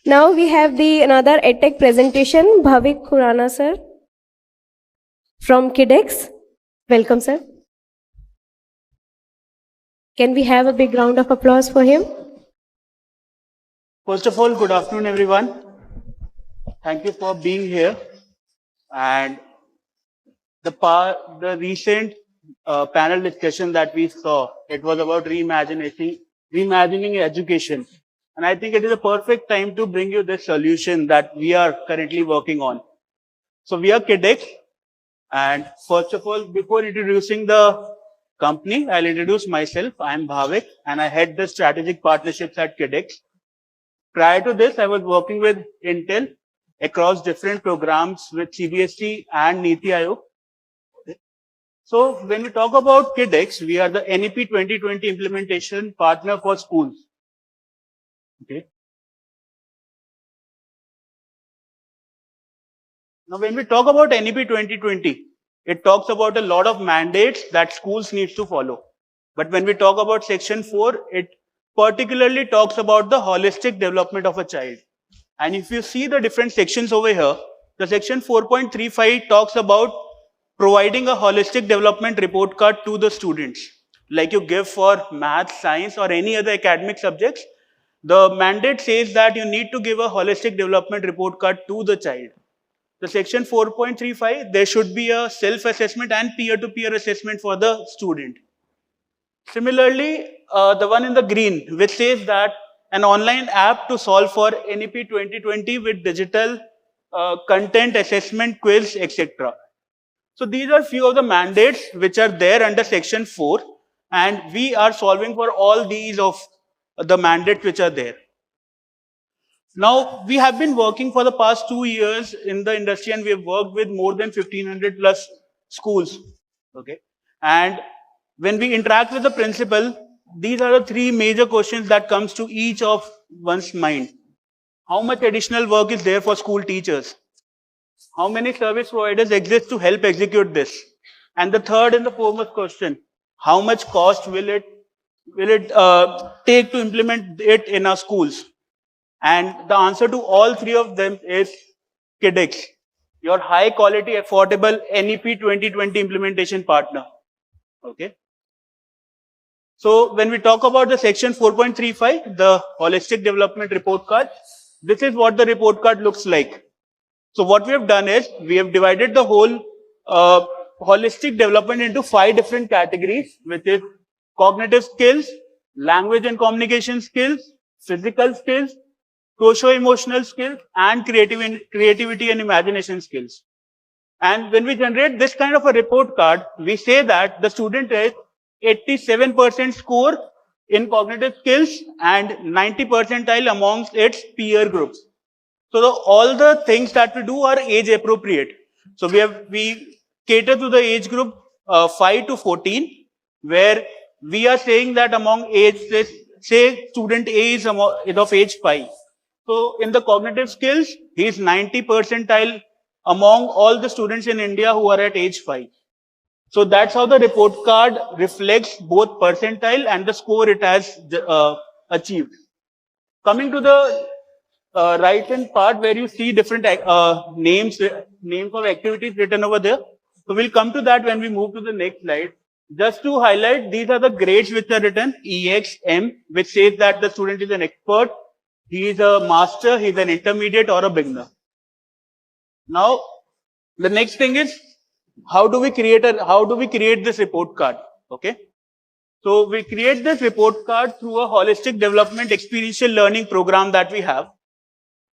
Now we have another EdTech presentation, Bhavik Khurana sir from KidEx. Welcome sir. Can we have a big round of applause for him? First of all, good afternoon everyone. Thank you for being here. And the recent panel discussion that we saw, it was about reimagining education. And I think it is a perfect time to bring you this solution that we are currently working on. So we are KidEx. And first of all, before introducing the company, I'll introduce myself. I'm Bhavik and I head the strategic partnerships at KidEx. Prior to this, I was working with Intel across different programs with CBSE and NITI Aayog. So when we talk about KidEx, we are the NEP 2020 implementation partner for schools. Okay. Now when we talk about NEP 2020, it talks about a lot of mandates that schools need to follow. But when we talk about section 4, it particularly talks about the holistic development of a child. And if you see the different sections over here, the section 4.35 talks about providing a holistic development report card to the students. Like you give for math, science or any other academic subjects, the mandate says that you need to give a holistic development report card to the child. The section 4.35, there should be a self-assessment and peer-to-peer assessment for the student. Similarly, the one in the green, which says that an online app to solve for NEP 2020 with digital content, assessment, quiz, etc. So these are few of the mandates which are there under section 4, and we are solving for all these of the mandates which are there. Now, we have been working for the past 2 years in the industry and we have worked with more than 1500 plus schools. Okay. And when we interact with the principal, these are the 3 major questions that comes to each of one's mind. How much additional work is there for school teachers? How many service providers exist to help execute this? And the third and the foremost question, how much cost will it take to implement it in our schools? And the answer to all 3 of them is KidEx, your high quality, affordable NEP 2020 implementation partner. Okay. So when we talk about the section 4.35, the holistic development report card, this is what the report card looks like. So what we have done is, we have divided the whole holistic development into 5 different categories, which is cognitive skills, language and communication skills, physical skills, socio-emotional skills, and creativity and imagination skills. And when we generate this kind of a report card, we say that the student has 87% score in cognitive skills and 90 percentile amongst its peer groups. So all the things that we do are age appropriate. So we cater to the age group 5 to 14, where we are saying that among age, say student A is of age 5. So in the cognitive skills, he is 90 percentile among all the students in India who are at age 5. So that's how the report card reflects both percentile and the score it has achieved. Coming to the right hand part where you see different names of activities written over there. So we'll come to that when we move to the next slide. Just to highlight, these are the grades which are written, EX, M, which says that the student is an expert, he is a master, he is an intermediate or a beginner. Now, the next thing is, how do we create this report card? Okay. So we create this report card through a holistic development experiential learning program that we have.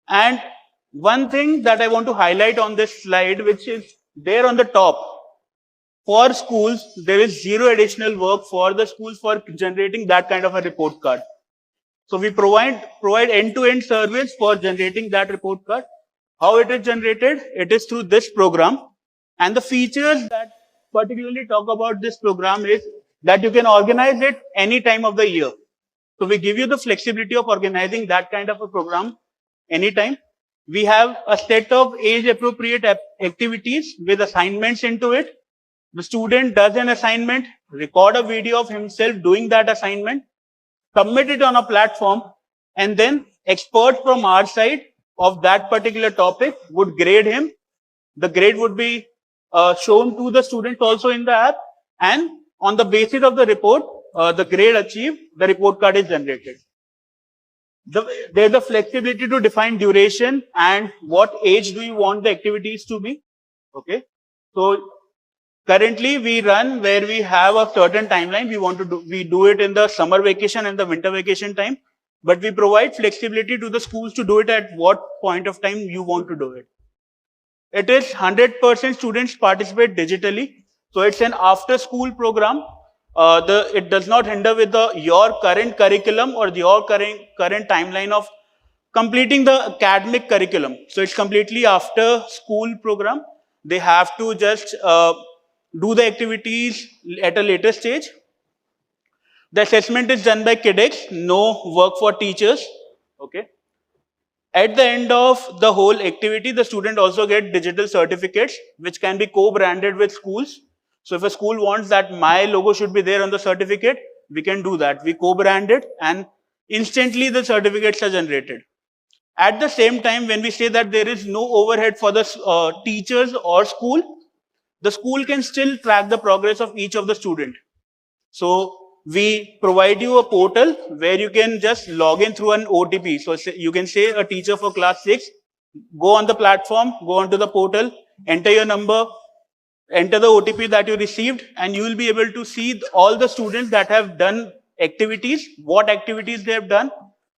And one thing that I want to highlight on this slide, which is there on the top, for schools, there is 0 additional work for the schools for generating that kind of a report card. So we provide end-to-end service for generating that report card. How it is generated? It is through this program. And the features that particularly talk about this program is that you can organize it any time of the year. So we give you the flexibility of organizing that kind of a program anytime. We have a set of age-appropriate activities with assignments into it. The student does an assignment, record a video of himself doing that assignment, submit it on a platform, and then experts from our side of that particular topic would grade him. The grade would be shown to the students also in the app, and on the basis of the report, the grade achieved, the report card is generated. There's a flexibility to define duration and what age do you want the activities to be. Okay, so currently we run where we have a certain timeline. We do it in the summer vacation and the winter vacation time, but we provide flexibility to the schools to do it at what point of time you want to do it. It is 100% students participate digitally. So it's an after school program. It does not hinder with your current curriculum or your current timeline of completing the academic curriculum. So it's completely after school program. They have to just do the activities at a later stage. The assessment is done by KidEx, no work for teachers. Okay. At the end of the whole activity, the student also get digital certificates, which can be co-branded with schools. So if a school wants that my logo should be there on the certificate, we can do that. We co-brand it and instantly the certificates are generated. At the same time, when we say that there is no overhead for the teachers or school, the school can still track the progress of each of the student. So we provide you a portal where you can just log in through an OTP. So you can say a teacher for class 6, go on the platform, go onto the portal, enter your number, enter the OTP that you received, and you will be able to see all the students that have done activities, what activities they have done,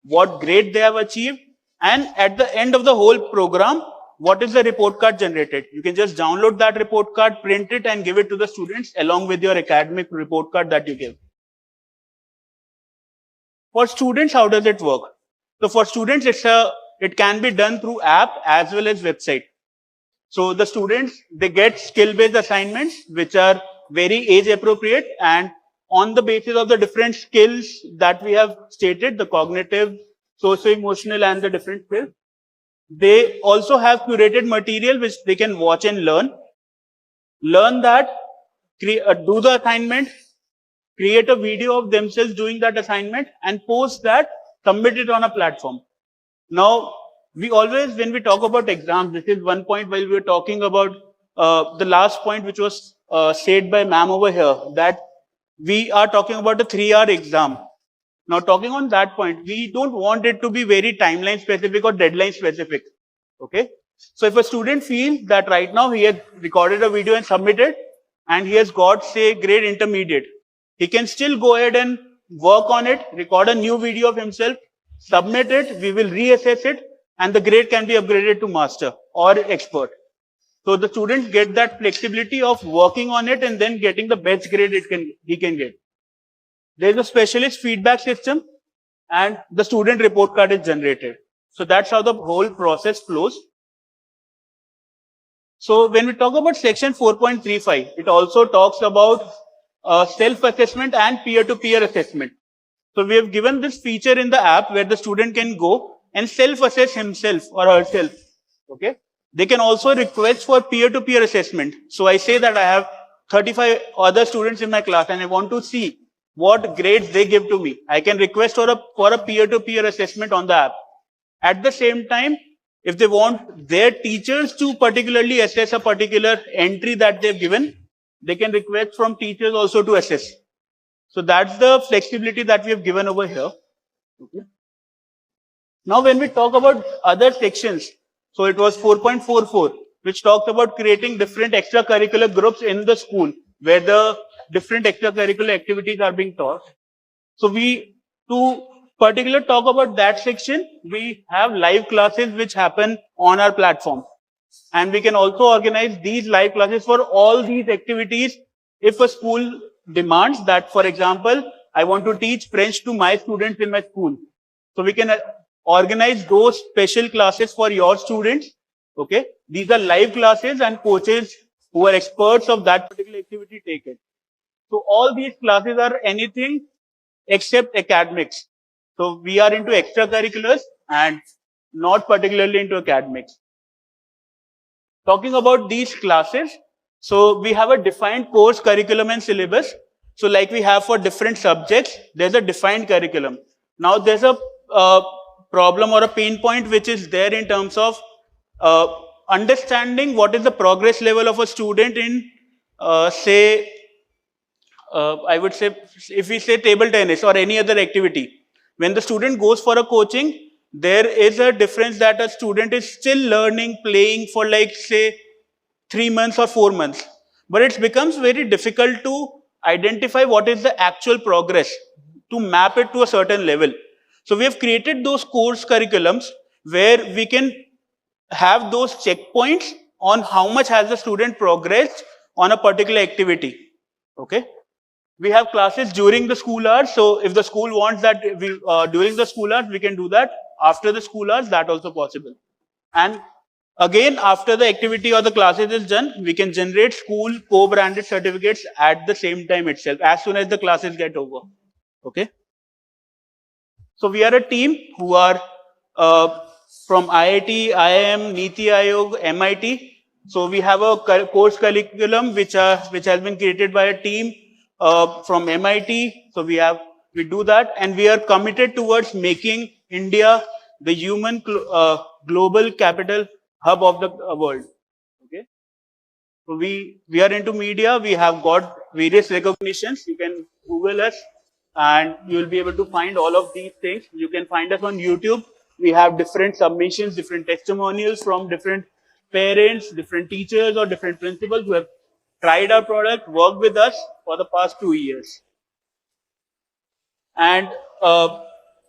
what grade they have achieved, and at the end of the whole program, what is the report card generated. You can just download that report card, print it, and give it to the students along with your academic report card that you give. For students, how does it work? So for students, it can be done through app as well as website. So the students, they get skill-based assignments, which are very age appropriate, and on the basis of the different skills that we have stated, the cognitive, socio-emotional, and the different skills, they also have curated material which they can watch and learn. Learn that, do the assignment, create a video of themselves doing that assignment, and post that, submit it on a platform. Now, we always, when we talk about exams, this is one point while we were talking about the last point which was said by ma'am over here, that we are talking about a 3-hour exam. Now, talking on that point, we don't want it to be very timeline specific or deadline specific. Okay. So if a student feels that right now he has recorded a video and submitted, and he has got, say, grade intermediate, he can still go ahead and work on it, record a new video of himself, submit it, we will reassess it, and the grade can be upgraded to master or expert. So the students get that flexibility of working on it and then getting the best grade he can get. There is a specialist feedback system and the student report card is generated. So that's how the whole process flows. So when we talk about section 4.35, it also talks about self-assessment and peer-to-peer assessment. So we have given this feature in the app where the student can go and self-assess himself or herself. Okay. They can also request for peer-to-peer assessment. So I say that I have 35 other students in my class and I want to see what grades they give to me. I can request for a peer-to-peer assessment on the app. At the same time, if they want their teachers to particularly assess a particular entry that they've given, they can request from teachers also to assess. So that's the flexibility that we have given over here. Okay. Now when we talk about other sections, so it was 4.44, which talked about creating different extracurricular groups in the school where the different extracurricular activities are being taught. So to particularly talk about that section, we have live classes which happen on our platform. And we can also organize these live classes for all these activities if a school demands that, for example, I want to teach French to my students in my school. So we can organize those special classes for your students. Okay. These are live classes and coaches who are experts of that particular activity take it. So all these classes are anything except academics. So we are into extracurriculars and not particularly into academics. Talking about these classes, so we have a defined course curriculum and syllabus. So like we have for different subjects, there's a defined curriculum. Now there's a problem or a pain point which is there in terms of understanding what is the progress level of a student in, say, I would say, if we say table tennis or any other activity. When the student goes for a coaching, there is a difference that a student is still learning, playing for like say 3 months or 4 months. But it becomes very difficult to identify what is the actual progress, to map it to a certain level. So we have created those course curriculums where we can have those checkpoints on how much has the student progressed on a particular activity. Okay. We have classes during the school hours. So if the school wants that during the school hours, we can do that. After the school hours, that also possible. And again, after the activity or the classes is done, we can generate school co-branded certificates at the same time itself, as soon as the classes get over. Okay. So we are a team who are from IIT, IIM, NITI Aayog, MIT. So we have a course curriculum which has been created by a team from MIT. So we do that, and we are committed towards making India the human global capital hub of the world. Okay. So we are into media. We have got various recognitions. You can Google us and you will be able to find all of these things. You can find us on YouTube. We have different submissions, different testimonials from different parents, different teachers or different principals who have tried our product, worked with us for the past 2 years. And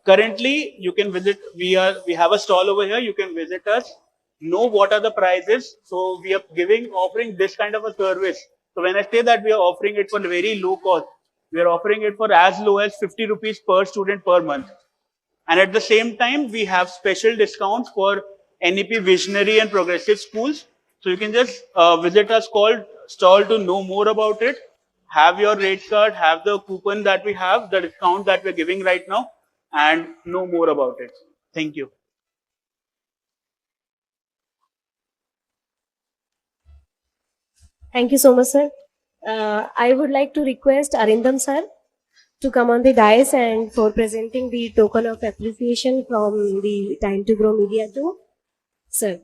currently you can visit, we have a stall over here. You can visit us, know what are the prices. So we are offering this kind of a service. So when I say that we are offering it for very low cost, we are offering it for as low as 50 rupees per student per month. And at the same time, we have special discounts for NEP visionary and progressive schools. So you can just visit our stall to know more about it. Have your rate card, have the coupon that we have, the discount that we're giving right now, and know more about it. Thank you. Thank you so much, sir. I would like to request Arindam sir to come on the dais and for presenting the token of appreciation from the Time2Grow Media to sir.